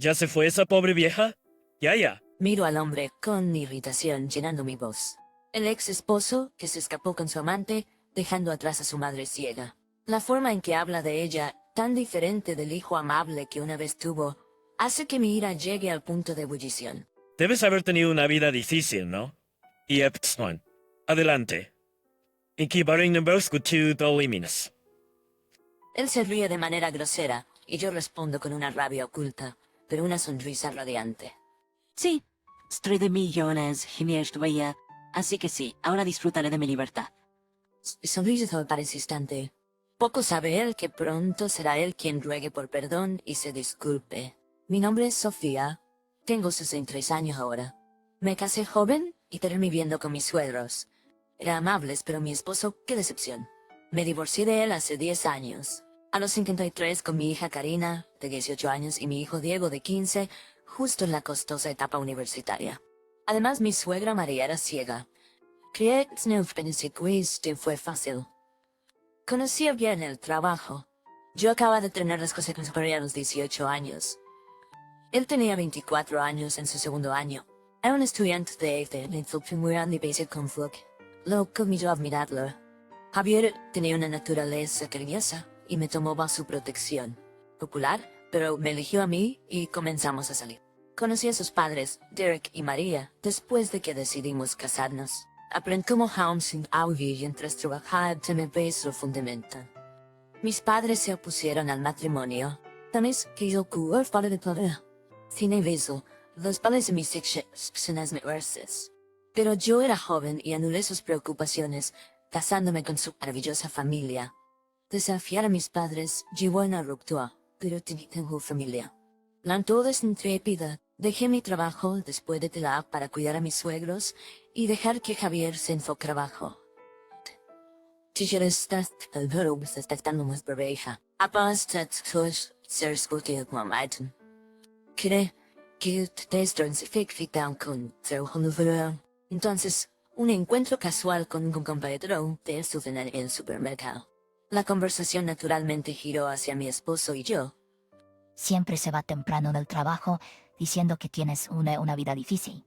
¿Ya se fue esa pobre vieja? Ya. Miro al hombre con irritación llenando mi voz. El ex esposo que se escapó con su amante, dejando atrás a su madre ciega. La forma en que habla de ella, tan diferente del hijo amable que una vez tuvo, hace que mi ira llegue al punto de ebullición. Debes haber tenido una vida difícil, ¿no? Y Epstein. Adelante. Inquibaring numbers doliminas. Él se ríe de manera grosera, y yo respondo con una rabia oculta, pero una sonrisa radiante. Sí, estoy de millones, veía. Así que sí, ahora disfrutaré de mi libertad. Sonríe para ese instante. Poco sabe él que pronto será él quien ruegue por perdón y se disculpe. Mi nombre es Sofía. Tengo 63 años ahora. Me casé joven y terminé viviendo con mis suegros. Eran amables, pero mi esposo, qué decepción. Me divorcié de él hace 10 años. A los 53 con mi hija Karina, de 18 años, y mi hijo Diego, de 15, justo en la costosa etapa universitaria. Además, mi suegra María era ciega. Creé que fue fácil. Conocía bien el trabajo. Yo acababa de tener las consecuencias a los 18 años. Él tenía 24 años en su segundo año. Era un estudiante de Basic Conflict. Lo comí a admirarlo. Javier tenía una naturaleza cariñosa y me tomó bajo su protección. Popular, pero me eligió a mí y comenzamos a salir. Conocí a sus padres, Derek y María, después de que decidimos casarnos. Aprendí cómo sin y mientras trabajaba me lo fundamental. Mis padres se opusieron al matrimonio. También que yo cuidé para de poder. Sin embargo, los padres de mis hijos son las mejores. Pero yo era joven y anulé sus preocupaciones, casándome con su maravillosa familia. Desafiar a mis padres llevó a una ruptura, pero tengo familia. La toda es intrépida. Dejé mi trabajo después de TELA para cuidar a mis suegros y dejar que Javier se enfoque en trabajo. Entonces, un encuentro casual con un compañero de en el supermercado. La conversación naturalmente giró hacia mi esposo y yo. Siempre se va temprano del trabajo diciendo que tienes una vida difícil.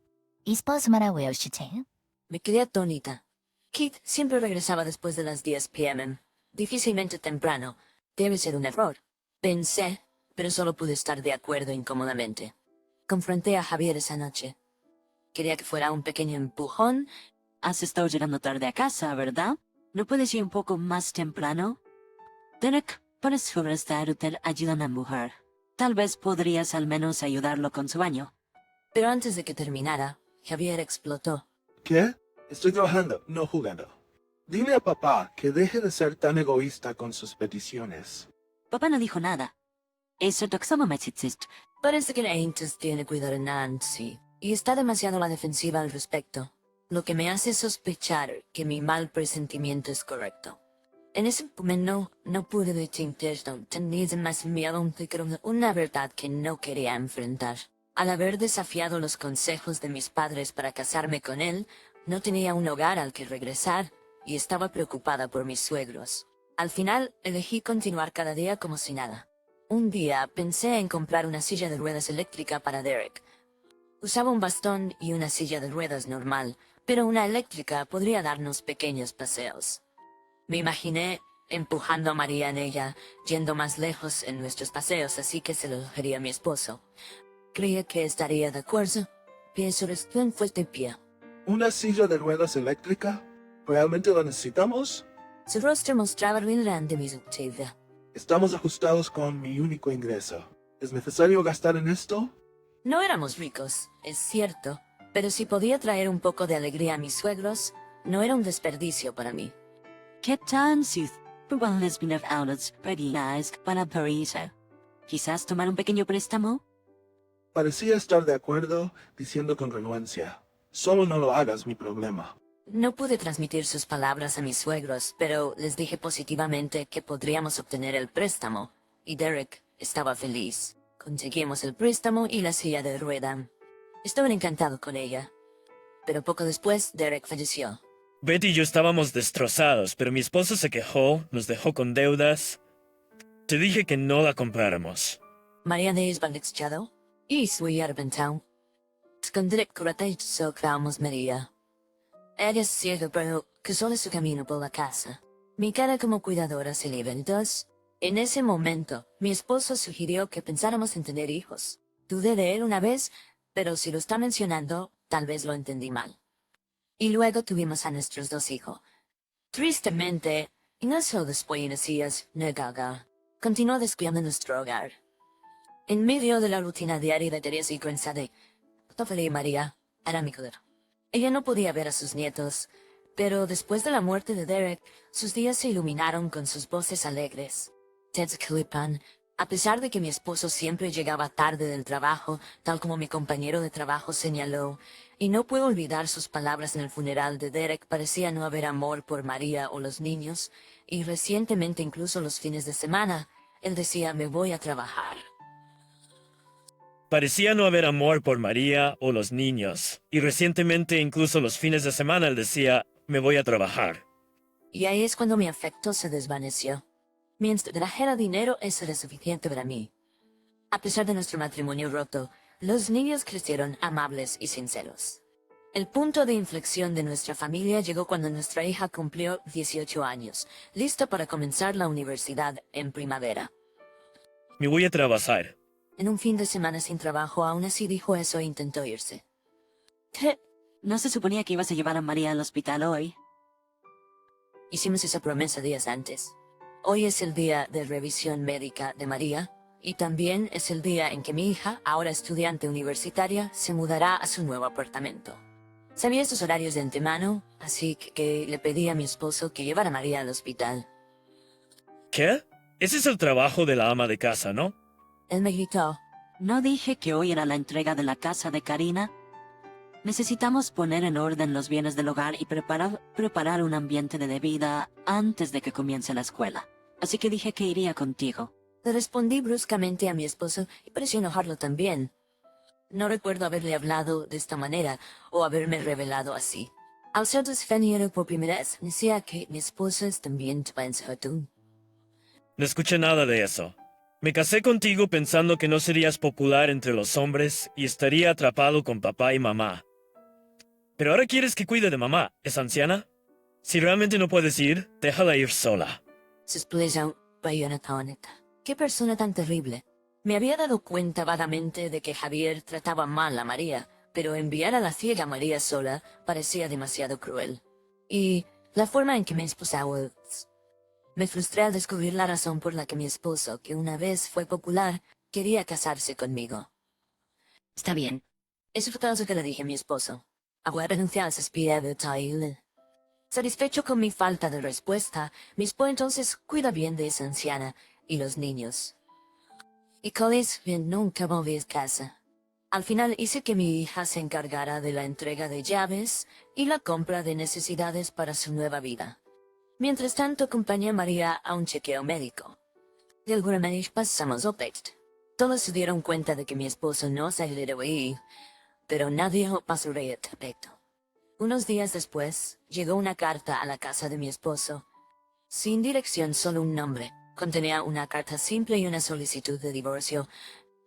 Me quedé atónita. Kit siempre regresaba después de las 10 p.m. Difícilmente temprano. Debe ser un error. Pensé, pero solo pude estar de acuerdo incómodamente. Confronté a Javier esa noche. Quería que fuera un pequeño empujón. Has estado llegando tarde a casa, ¿verdad? ¿No puedes ir un poco más temprano? Derek, para estar útil ayuda a una mujer. Tal vez podrías al menos ayudarlo con su baño. Pero antes de que terminara, Javier explotó. ¿Qué? Estoy trabajando, no jugando. Dile a papá que deje de ser tan egoísta con sus peticiones. Papá no dijo nada. Eso Parece que Aintus tiene cuidado en Nancy, y está demasiado a la defensiva al respecto, lo que me hace sospechar que mi mal presentimiento es correcto. En ese momento no pude detectar, tenía más miedo de una verdad que no quería enfrentar. Al haber desafiado los consejos de mis padres para casarme con él, no tenía un hogar al que regresar, y estaba preocupada por mis suegros. Al final, elegí continuar cada día como si nada. Un día pensé en comprar una silla de ruedas eléctrica para Derek. Usaba un bastón y una silla de ruedas normal, pero una eléctrica podría darnos pequeños paseos. Me imaginé empujando a María en ella, yendo más lejos en nuestros paseos, así que se lo dejaría a mi esposo. Creía que estaría de acuerdo. Pienso que fue de pie. ¿Una silla de ruedas eléctrica? ¿Realmente la necesitamos? Su rostro mostraba grande mi sorpresa. Estamos ajustados con mi único ingreso. ¿Es necesario gastar en esto? No éramos ricos, es cierto, pero si podía traer un poco de alegría a mis suegros, no era un desperdicio para mí. ¿Qué tan les para París? ¿Quizás tomar un pequeño préstamo? Parecía estar de acuerdo, diciendo con renuencia. Solo no lo hagas mi problema. No pude transmitir sus palabras a mis suegros, pero les dije positivamente que podríamos obtener el préstamo, y Derek estaba feliz. Conseguimos el préstamo y la silla de rueda. Estaba encantado con ella. Pero poco después, Derek falleció. Betty y yo estábamos destrozados, pero mi esposo se quejó, nos dejó con deudas. Te dije que no la compráramos. ¿María de Isbaldexchado? Y fui a Town. Escondré correcto vamos María. Ella es ciega, pero que solo su camino por la casa. Mi cara como cuidadora se levantó. En ese momento, mi esposo sugirió que pensáramos en tener hijos. Dudé de él una vez, pero si lo está mencionando, tal vez lo entendí mal. Y luego tuvimos a nuestros 2 hijos. Tristemente, Ignacio después de unos días, negada, continuó descuidando nuestro hogar. En medio de la rutina diaria de Teresa y Grenza de Toffoli y María, era mi cuidadora. Ella no podía ver a sus nietos, pero después de la muerte de Derek, sus días se iluminaron con sus voces alegres. Ted Clipan, a pesar de que mi esposo siempre llegaba tarde del trabajo, tal como mi compañero de trabajo señaló, y no puedo olvidar sus palabras en el funeral de Derek, parecía no haber amor por María o los niños, y recientemente incluso los fines de semana, él decía, me voy a trabajar. Parecía no haber amor por María o los niños, y recientemente incluso los fines de semana él decía, me voy a trabajar. Y ahí es cuando mi afecto se desvaneció. Mientras trajera dinero, eso era suficiente para mí. A pesar de nuestro matrimonio roto, los niños crecieron amables y sinceros. El punto de inflexión de nuestra familia llegó cuando nuestra hija cumplió 18 años, lista para comenzar la universidad en primavera. Me voy a trabajar. En un fin de semana sin trabajo, aún así dijo eso e intentó irse. ¿Qué? ¿No se suponía que ibas a llevar a María al hospital hoy? Hicimos esa promesa días antes. Hoy es el día de revisión médica de María, y también es el día en que mi hija, ahora estudiante universitaria, se mudará a su nuevo apartamento. Sabía estos horarios de antemano, así que le pedí a mi esposo que llevara a María al hospital. ¿Qué? Ese es el trabajo de la ama de casa, ¿no? Él me gritó, ¿No dije que hoy era la entrega de la casa de Karina? Necesitamos poner en orden los bienes del hogar y preparar un ambiente de vida antes de que comience la escuela. Así que dije que iría contigo. Le respondí bruscamente a mi esposo y pareció enojarlo también. No recuerdo haberle hablado de esta manera o haberme revelado así. Al ser desfenido por primera vez, decía que mi esposo es también tú. No escuché nada de eso. Me casé contigo pensando que no serías popular entre los hombres y estaría atrapado con papá y mamá. Pero ahora quieres que cuide de mamá. ¿Es anciana? Si realmente no puedes ir, déjala ir sola. Qué persona tan terrible. Me había dado cuenta vagamente de que Javier trataba mal a María, pero enviar a la ciega María sola parecía demasiado cruel. Y la forma en que me esposaba. Me frustré al descubrir la razón por la que mi esposo, que una vez fue popular, quería casarse conmigo. Está bien. Eso fue todo lo que le dije a mi esposo. Ahora renunciar a esa espía de Tyler. Satisfecho con mi falta de respuesta, mi esposo entonces cuida bien de esa anciana y los niños. Y Collis nunca volví a casa. Al final hice que mi hija se encargara de la entrega de llaves y la compra de necesidades para su nueva vida. Mientras tanto acompañé a María a un chequeo médico. De alguna manera pasamos el texto. Todos se dieron cuenta de que mi esposo no salió de ahí, pero nadie pasó el aspecto. Unos días después, llegó una carta a la casa de mi esposo. Sin dirección, solo un nombre. Contenía una carta simple y una solicitud de divorcio.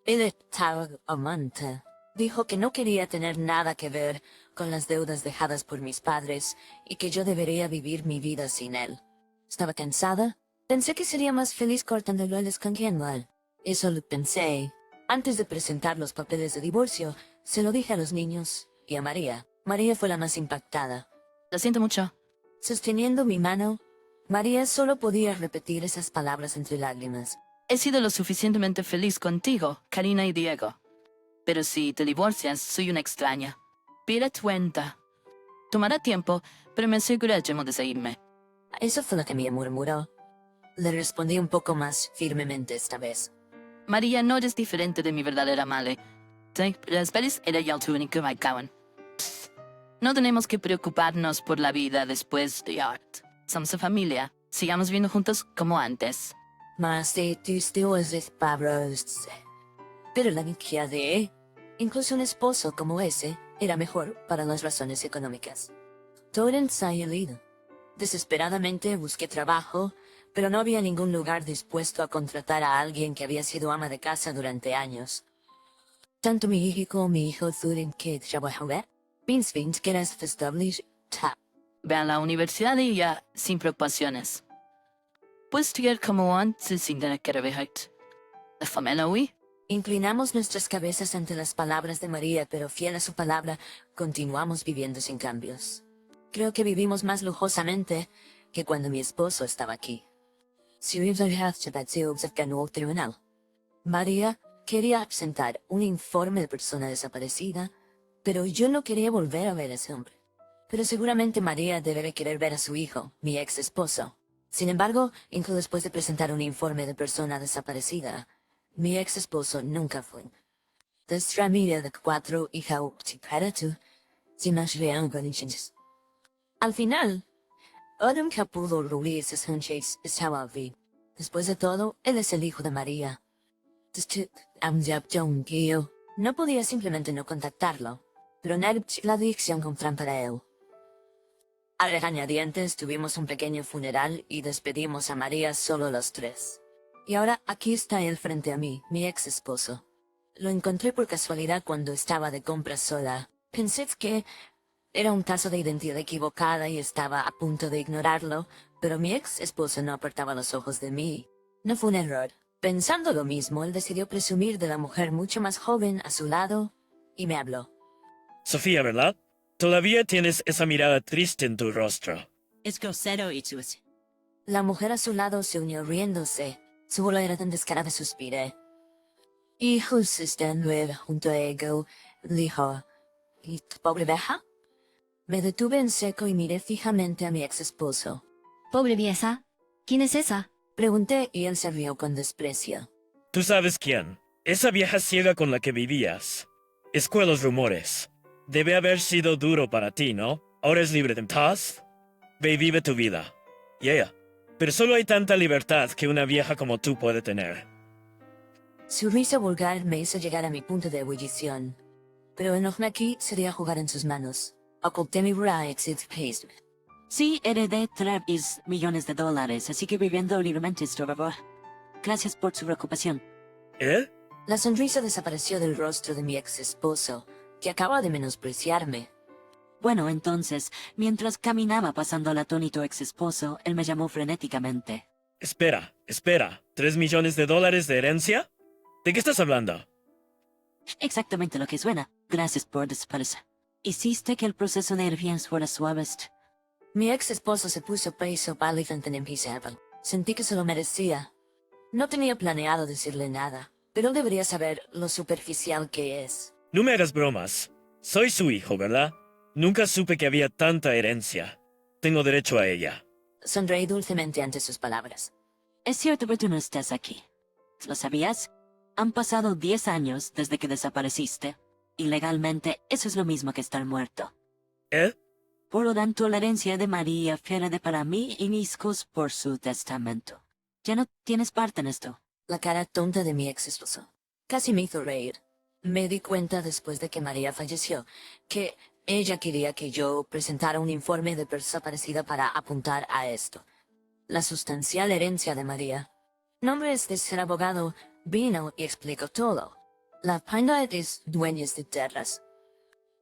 El estaba amante. Dijo que no quería tener nada que ver con las deudas dejadas por mis padres y que yo debería vivir mi vida sin él. Estaba cansada. Pensé que sería más feliz cortándolo con quien mal. Eso lo pensé. Antes de presentar los papeles de divorcio, se lo dije a los niños y a María. María fue la más impactada. Lo siento mucho. Sosteniendo mi mano, María solo podía repetir esas palabras entre lágrimas. He sido lo suficientemente feliz contigo, Karina y Diego. Pero si te divorcias, soy una extraña. Pide cuenta. Tomará tiempo, pero me aseguraremos de seguirme. Eso fue lo que me murmuró. Le respondí un poco más firmemente esta vez. María no eres diferente de mi verdadera madre. Las veces era ya el único que caben. No tenemos que preocuparnos por la vida después de Art. Somos familia. Sigamos viviendo juntos como antes. Mas de tus dioses pabros. Pero la mitad de... Incluso un esposo como ese era mejor para las razones económicas. Todo ensayado. Desesperadamente busqué trabajo, pero no había ningún lugar dispuesto a contratar a alguien que había sido ama de casa durante años. Tanto mi hijo como mi hijo tienen que trabajar. Binsvind que las festables tap. Ve a la universidad y ya, sin preocupaciones. Puedes llegar como antes sin tener que revelar. La familia, uy. Inclinamos nuestras cabezas ante las palabras de María, pero fiel a su palabra, continuamos viviendo sin cambios. Creo que vivimos más lujosamente que cuando mi esposo estaba aquí. Si ganó el tribunal. María quería presentar un informe de persona desaparecida, pero yo no quería volver a ver a ese hombre. Pero seguramente María debe querer ver a su hijo, mi ex esposo. Sin embargo, incluso después de presentar un informe de persona desaparecida, mi ex esposo nunca fue. Nuestra familia de 4 hijos Al final, Adam Capulo Ruiz Sánchez estaba vivo. Después de todo, él es el hijo de María. No podía simplemente no contactarlo, pero la adicción con para él. A regañadientes tuvimos un pequeño funeral y despedimos a María solo los 3. Y ahora aquí está él frente a mí, mi ex esposo. Lo encontré por casualidad cuando estaba de compras sola. Pensé que era un caso de identidad equivocada y estaba a punto de ignorarlo, pero mi ex esposo no apartaba los ojos de mí. No fue un error. Pensando lo mismo, él decidió presumir de la mujer mucho más joven a su lado y me habló. Sofía, ¿verdad? Todavía tienes esa mirada triste en tu rostro. Es grosero y sucio. La mujer a su lado se unió riéndose. Su voz era tan descarada, suspiré. Y justo nueva junto a ella, dijo, ¿y tu pobre vieja? Me detuve en seco y miré fijamente a mi ex esposo. Pobre vieja. ¿Quién es esa? Pregunté y él se rió con desprecio. Tú sabes quién. Esa vieja ciega con la que vivías. Escuelo los rumores. Debe haber sido duro para ti, ¿no? Ahora es libre de paz. Ve y vive tu vida. Yeah. Pero solo hay tanta libertad que una vieja como tú puede tener. Su risa vulgar me hizo llegar a mi punto de ebullición. Pero enojarme aquí sería jugar en sus manos. Oculté mi país. Sí, heredé 3 millones de dólares, así que viviendo libremente estoy favor. Gracias por su preocupación. ¿Eh? La sonrisa desapareció del rostro de mi ex esposo, que acaba de menospreciarme. Bueno, entonces, mientras caminaba pasando al atónito ex esposo, él me llamó frenéticamente. Espera. ¿$3 millones de herencia? ¿De qué estás hablando? Exactamente lo que suena. Gracias por desaparecer. Hiciste que el proceso de herencia fuera suave. Mi ex esposo se puso peso pálido en pisaba. Sentí que se lo merecía. No tenía planeado decirle nada, pero él debería saber lo superficial que es. No me hagas bromas. Soy su hijo, ¿verdad? Nunca supe que había tanta herencia. Tengo derecho a ella. Sonreí dulcemente ante sus palabras. Es cierto que tú no estás aquí. ¿Lo sabías? Han pasado 10 años desde que desapareciste. Y legalmente eso es lo mismo que estar muerto. ¿Eh? Por lo tanto, la herencia de María pierde para mí y mis hijos por su testamento. Ya no tienes parte en esto. La cara tonta de mi ex esposo casi me hizo reír. Me di cuenta después de que María falleció que ella quería que yo presentara un informe de desaparecida para apuntar a esto. La sustancial herencia de María. Nombres de ser abogado vino y explicó todo. La panda es dueña de tierras.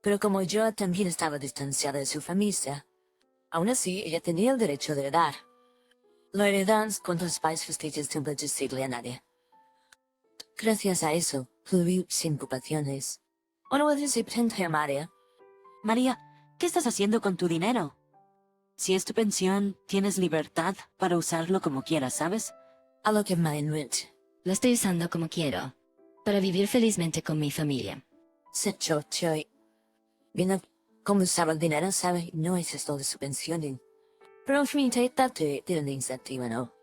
Pero como yo también estaba distanciada de su familia, aún así ella tenía el derecho de heredar. Lo heredan con los pais justillas sin decirle a nadie. Gracias a eso, fluí sin preocupaciones. ¿O no decir frente a María? María, ¿qué estás haciendo con tu dinero? Si es tu pensión, tienes libertad para usarlo como quieras, ¿sabes? A lo que me enrich. Lo estoy usando como quiero, para vivir felizmente con mi familia. Se chocho y... Viendo cómo usaba el dinero, sabe, no es esto de su pensión. Pero en fin, de la iniciativa, ¿no?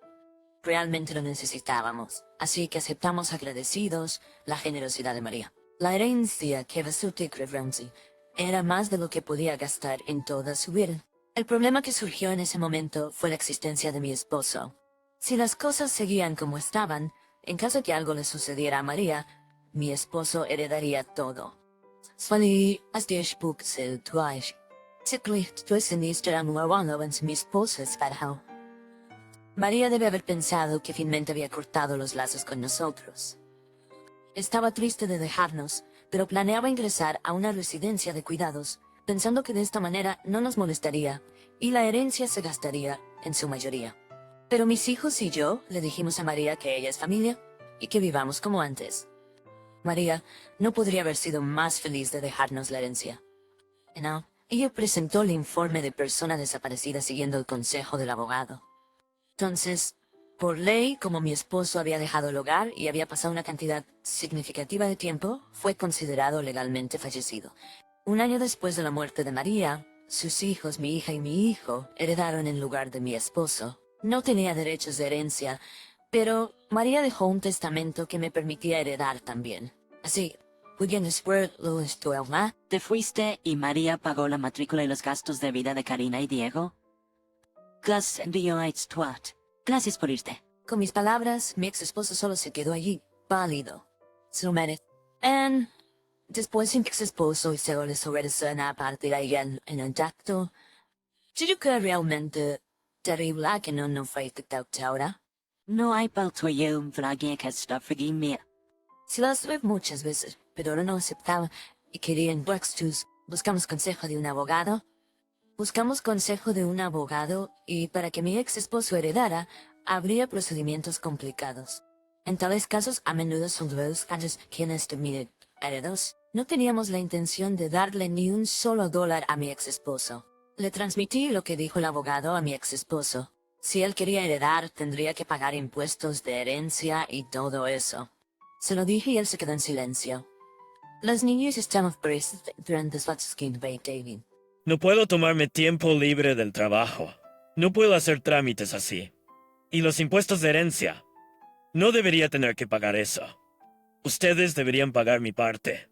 Realmente lo necesitábamos, así que aceptamos agradecidos la generosidad de María. La herencia que resultó Ramsey era más de lo que podía gastar en toda su vida. El problema que surgió en ese momento fue la existencia de mi esposo. Si las cosas seguían como estaban, en caso de que algo le sucediera a María, mi esposo heredaría todo. Mi esposo es Farhao. María debe haber pensado que finalmente había cortado los lazos con nosotros. Estaba triste de dejarnos, pero planeaba ingresar a una residencia de cuidados, pensando que de esta manera no nos molestaría y la herencia se gastaría en su mayoría. Pero mis hijos y yo le dijimos a María que ella es familia y que vivamos como antes. María no podría haber sido más feliz de dejarnos la herencia. No, ella presentó el informe de persona desaparecida siguiendo el consejo del abogado. Entonces, por ley, como mi esposo había dejado el hogar y había pasado una cantidad significativa de tiempo, fue considerado legalmente fallecido. Un año después de la muerte de María, sus hijos, mi hija y mi hijo, heredaron en lugar de mi esposo. No tenía derechos de herencia, pero María dejó un testamento que me permitía heredar también. Así, pudiendo lo estudiar. ¿Te fuiste y María pagó la matrícula y los gastos de vida de Karina y Diego? Gracias por irte. Con mis palabras, mi ex esposo solo se quedó allí, pálido. Se lo merece. Después mi ex esposo y se le obedece a partir de ahí en el tacto. Yo creo que realmente terrible que no fue detectado ahora. No hay para tuyo un flagge que está friggy mía. Se lo tuve muchas veces, pero no aceptaba y quería en Blackstooth. Buscamos consejo de un abogado. Y para que mi ex esposo heredara, habría procedimientos complicados. En tales casos, a menudo son los padres quienes terminan heredos. No teníamos la intención de darle ni un solo dólar a mi ex esposo. Le transmití lo que dijo el abogado a mi ex esposo. Si él quería heredar, tendría que pagar impuestos de herencia y todo eso. Se lo dije y él se quedó en silencio. Los niños estaban presentes durante las David. No puedo tomarme tiempo libre del trabajo. No puedo hacer trámites así. Y los impuestos de herencia. No debería tener que pagar eso. Ustedes deberían pagar mi parte.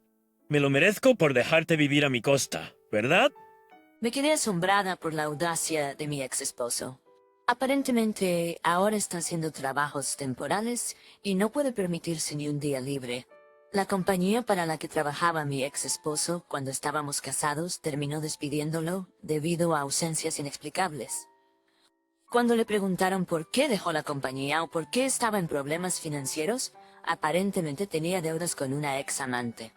Me lo merezco por dejarte vivir a mi costa, ¿verdad? Me quedé asombrada por la audacia de mi ex esposo. Aparentemente, ahora está haciendo trabajos temporales y no puede permitirse ni un día libre. La compañía para la que trabajaba mi ex esposo cuando estábamos casados terminó despidiéndolo debido a ausencias inexplicables. Cuando le preguntaron por qué dejó la compañía o por qué estaba en problemas financieros, aparentemente tenía deudas con una ex amante.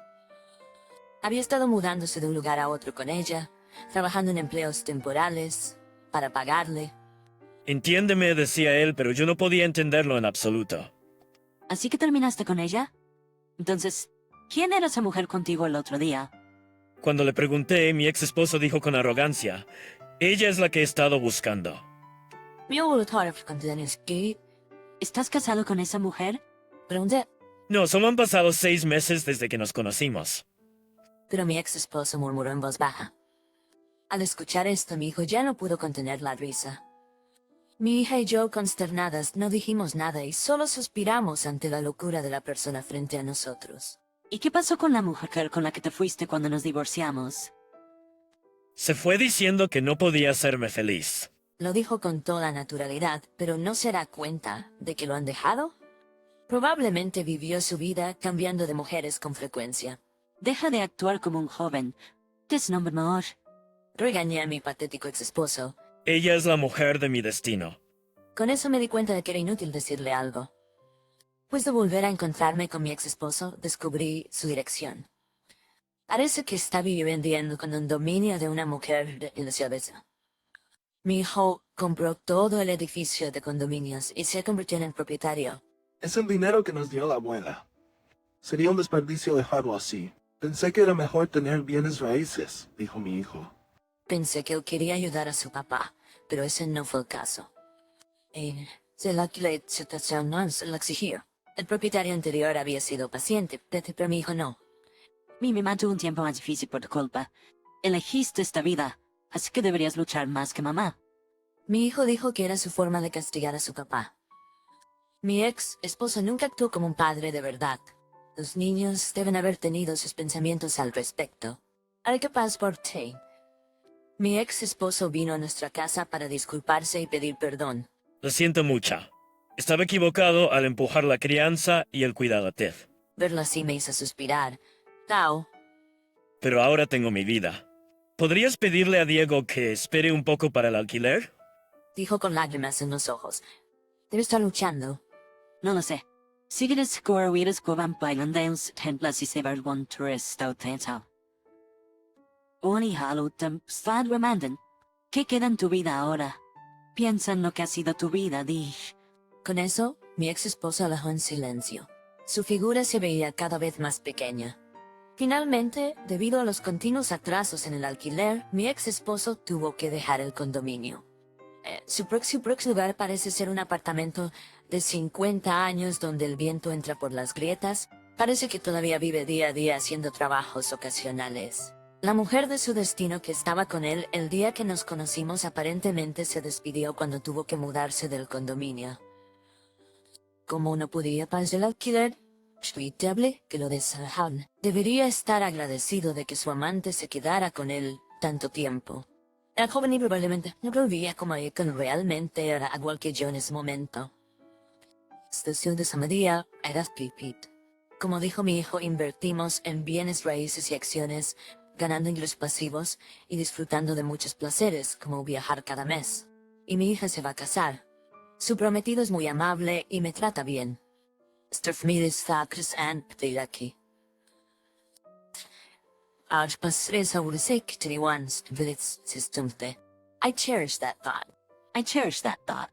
Había estado mudándose de un lugar a otro con ella, trabajando en empleos temporales, para pagarle. Entiéndeme, decía él, pero yo no podía entenderlo en absoluto. ¿Así que terminaste con ella? Entonces, ¿quién era esa mujer contigo el otro día? Cuando le pregunté, mi ex esposo dijo con arrogancia, ella es la que he estado buscando. ¿Estás casado con esa mujer? Pregunté, No, solo han pasado 6 meses desde que nos conocimos. pero mi ex esposo murmuró en voz baja. Al escuchar esto, mi hijo ya no pudo contener la risa. Mi hija y yo, consternadas, no dijimos nada y solo suspiramos ante la locura de la persona frente a nosotros. ¿Y qué pasó con la mujer con la que te fuiste cuando nos divorciamos? Se fue diciendo que no podía hacerme feliz. Lo dijo con toda naturalidad, pero ¿no se da cuenta de que lo han dejado? Probablemente vivió su vida cambiando de mujeres con frecuencia. Deja de actuar como un joven. Es un hombre mayor. Regañé a mi patético ex esposo. Ella es la mujer de mi destino. Con eso me di cuenta de que era inútil decirle algo. Después de volver a encontrarme con mi ex esposo, descubrí su dirección. Parece que está viviendo con un dominio de una mujer en la ciudad. Mi hijo compró todo el edificio de condominios y se convirtió en el propietario. Es el dinero que nos dio la abuela. Sería un desperdicio dejarlo así. Pensé que era mejor tener bienes raíces, dijo mi hijo. Pensé que él quería ayudar a su papá, pero ese no fue el caso. La situación no se lo exigió. El propietario anterior había sido paciente, pero mi hijo no. Mi mamá tuvo un tiempo más difícil por tu culpa. Elegiste esta vida, así que deberías luchar más que mamá. Mi hijo dijo que era su forma de castigar a su papá. Mi ex esposo nunca actuó como un padre de verdad. Los niños deben haber tenido sus pensamientos al respecto. Al que paz por ti. Mi ex esposo vino a nuestra casa para disculparse y pedir perdón. Lo siento mucho. Estaba equivocado al empujar la crianza y el cuidado a Ted. Verlo así me hizo suspirar. Tao, Pero ahora tengo mi vida. ¿Podrías pedirle a Diego que espere un poco para el alquiler? dijo con lágrimas en los ojos. Debe estar luchando. No lo sé. Sigurds går virus govan bailandens templas i severbon turist autenta. Oni halutem stad remanden. ¿Qué queda en tu vida ahora? Piensa en lo que ha sido tu vida, Dish. Con eso, mi ex esposa la dejó en silencio. Su figura se veía cada vez más pequeña. Finalmente, debido a los continuos atrasos en el alquiler, mi ex esposo tuvo que dejar el condominio. Su próximo lugar parece ser un apartamento de 50 años donde el viento entra por las grietas. Parece que todavía vive día a día haciendo trabajos ocasionales. La mujer de su destino que estaba con él el día que nos conocimos aparentemente se despidió cuando tuvo que mudarse del condominio. Como no podía pagar el alquiler, es inevitable que lo desalojaron. Debería estar agradecido de que su amante se quedara con él tanto tiempo. El joven probablemente no volvía como ella realmente era igual que yo en ese momento. Estación de Samadía era pipit. Como dijo mi hijo, invertimos en bienes raíces y acciones, ganando ingresos pasivos y disfrutando de muchos placeres, como viajar cada mes. Y mi hija se va a casar. Su prometido es muy amable y me trata bien. Esta familia está creciendo de aquí. I cherish that thought. I cherish that thought.